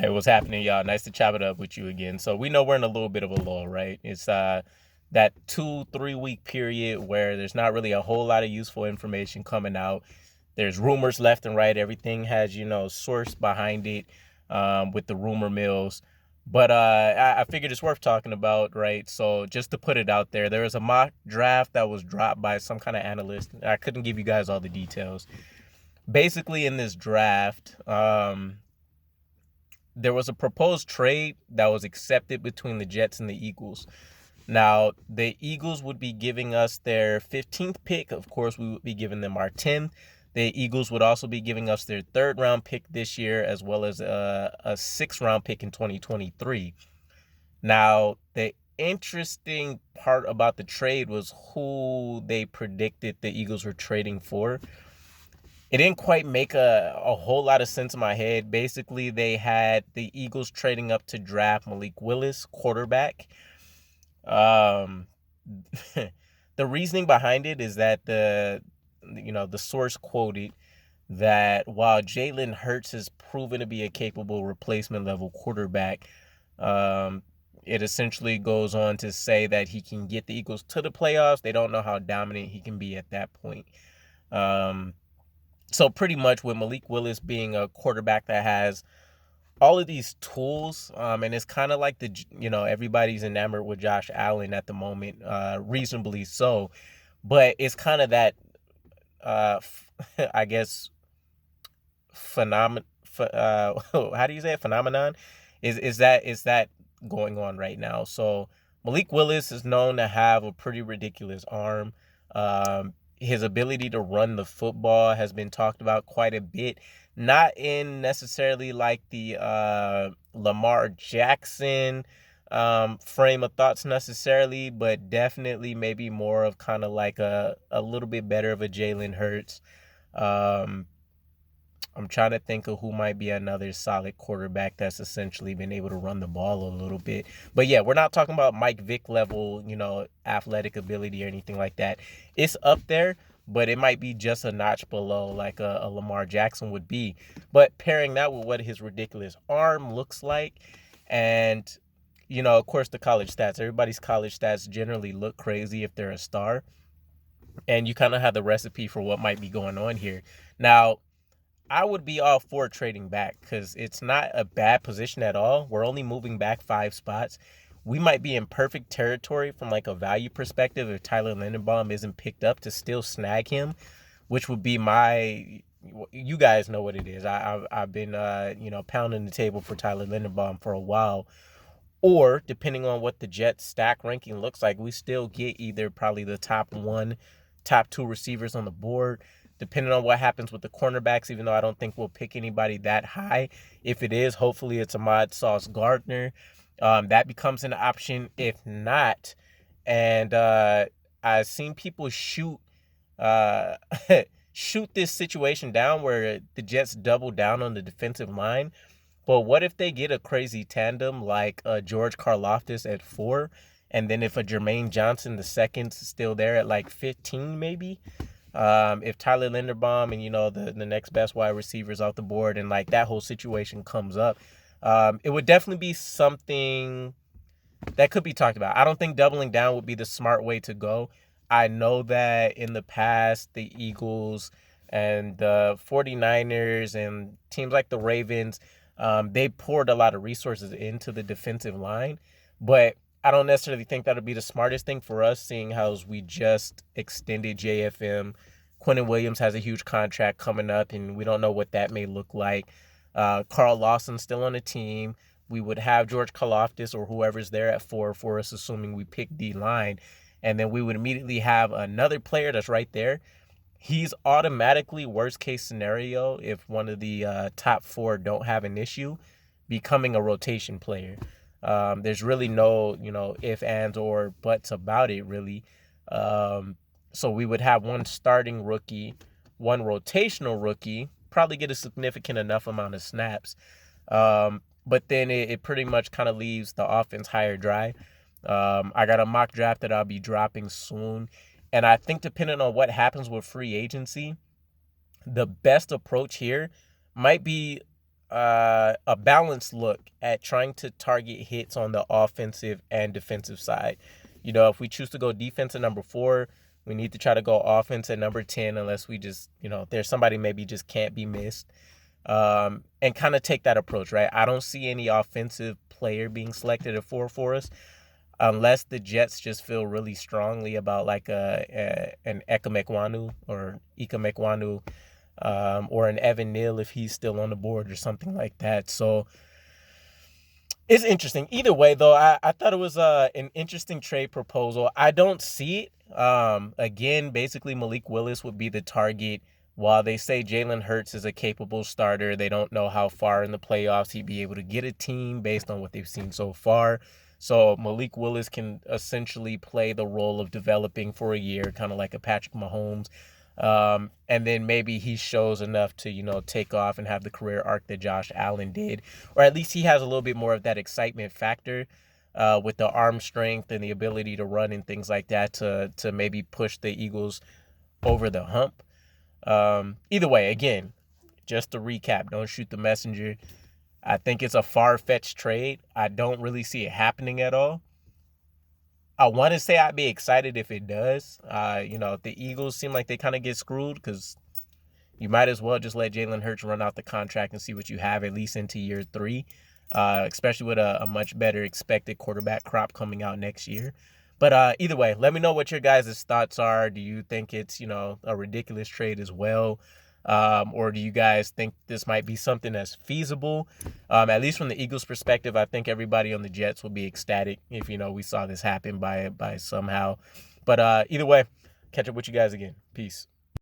Hey, what's happening, y'all? Nice to chop it up with you again. So we know we're in a little bit of a lull, right? It's that 2-3 week period where there's not really a whole lot of useful information coming out. There's rumors left and right. Everything has, source behind it, with the rumor mills. But I figured it's worth talking about, right? So just to put it out there was a mock draft that was dropped by some kind of analyst. I couldn't give you guys all the details. Basically, in this draft, there was a proposed trade that was accepted between the Jets and the Eagles. Now, the Eagles would be giving us their 15th pick. Of course, we would be giving them our 10th. The Eagles would also be giving us their third round pick this year, as well as a sixth round pick in 2023. Now, the interesting part about the trade was who they predicted the Eagles were trading for. It didn't quite make a whole lot of sense in my head. Basically, they had the Eagles trading up to draft Malik Willis, quarterback. Um, the reasoning behind it is that the source quoted that while Jalen Hurts has proven to be a capable replacement level quarterback, it essentially goes on to say that he can get the Eagles to the playoffs. They don't know how dominant he can be at that point. So pretty much with Malik Willis being a quarterback that has all of these tools, and it's kind of like everybody's enamored with Josh Allen at the moment, reasonably so, but it's kind of that, I guess, phenomenon. How do you say it? Phenomenon is that going on right now? So Malik Willis is known to have a pretty ridiculous arm. His ability to run the football has been talked about quite a bit. Not in necessarily like the Lamar Jackson frame of thoughts necessarily, but definitely maybe more of kind of like a little bit better of a Jalen Hurts. I'm trying to think of who might be another solid quarterback that's essentially been able to run the ball a little bit. But yeah, we're not talking about Mike Vick level, athletic ability or anything like that. It's up there, but it might be just a notch below like a Lamar Jackson would be. But pairing that with what his ridiculous arm looks like, and of course, the college stats. Everybody's college stats generally look crazy if they're a star. And you kind of have the recipe for what might be going on here. Now, I would be all for trading back because it's not a bad position at all. We're only moving back 5 spots. We might be in perfect territory from like a value perspective if Tyler Linderbaum isn't picked up to still snag him, which would be you guys know what it is. I've been pounding the table for Tyler Linderbaum for a while. Or depending on what the Jets stack ranking looks like, we still get either probably the top 2 receivers on the board. Depending on what happens with the cornerbacks, even though I don't think we'll pick anybody that high. If it is, hopefully it's Ahmad Sauce Gardner. That becomes an option. If not, and I've seen people uh, shoot this situation down where the Jets double down on the defensive line. But what if they get a crazy tandem like George Karlaftis at 4, and then if a Jermaine Johnson the second's still there at like 15 maybe? If Tyler Linderbaum and the next best wide receivers off the board and like that whole situation comes up, it would definitely be something that could be talked about. I don't think doubling down would be the smart way to go. I know that in the past, the Eagles and the 49ers and teams like the Ravens, they poured a lot of resources into the defensive line, but I don't necessarily think that would be the smartest thing for us, seeing how we just extended JFM. Quentin Williams has a huge contract coming up, and we don't know what that may look like. Carl Lawson's still on the team. We would have George Karlaftis or whoever's there at 4 for us, assuming we pick D-line. And then we would immediately have another player that's right there. He's automatically, worst case scenario, if one of the top 4 don't have an issue, becoming a rotation player. There's really no, if, ands, or buts about it, really. So we would have one starting rookie, one rotational rookie, probably get a significant enough amount of snaps. But then it pretty much kind of leaves the offense high or dry. I got a mock draft that I'll be dropping soon. And I think depending on what happens with free agency, the best approach here might be a balanced look at trying to target hits on the offensive and defensive side. You know, if we choose to go defense at number 4, we need to try to go offense at number 10, unless we just, there's somebody maybe just can't be missed. And kind of take that approach, right? I don't see any offensive player being selected at 4 for us, unless the Jets just feel really strongly about like an Ekamekwanu or Ikamekwanu, or an Evan Neal if he's still on the board or something like that. So it's interesting. Either way, though, I thought it was an interesting trade proposal. I don't see it. Again, basically Malik Willis would be the target. While they say Jalen Hurts is a capable starter, they don't know how far in the playoffs he'd be able to get a team based on what they've seen so far. So Malik Willis can essentially play the role of developing for a year, kind of like a Patrick Mahomes. And then maybe he shows enough to, take off and have the career arc that Josh Allen did. Or at least he has a little bit more of that excitement factor with the arm strength and the ability to run and things like that to maybe push the Eagles over the hump. Either way, again, just to recap, don't shoot the messenger. I think it's a far-fetched trade. I don't really see it happening at all. I want to say I'd be excited if it does. The Eagles seem like they kind of get screwed because you might as well just let Jalen Hurts run out the contract and see what you have at least into year 3, especially with a much better expected quarterback crop coming out next year. But either way, let me know what your guys' thoughts are. Do you think it's, a ridiculous trade as well? Or do you guys think this might be something that's feasible? At least from the Eagles' perspective, I think everybody on the Jets will be ecstatic if, we saw this happen by somehow. But either way, catch up with you guys again. Peace.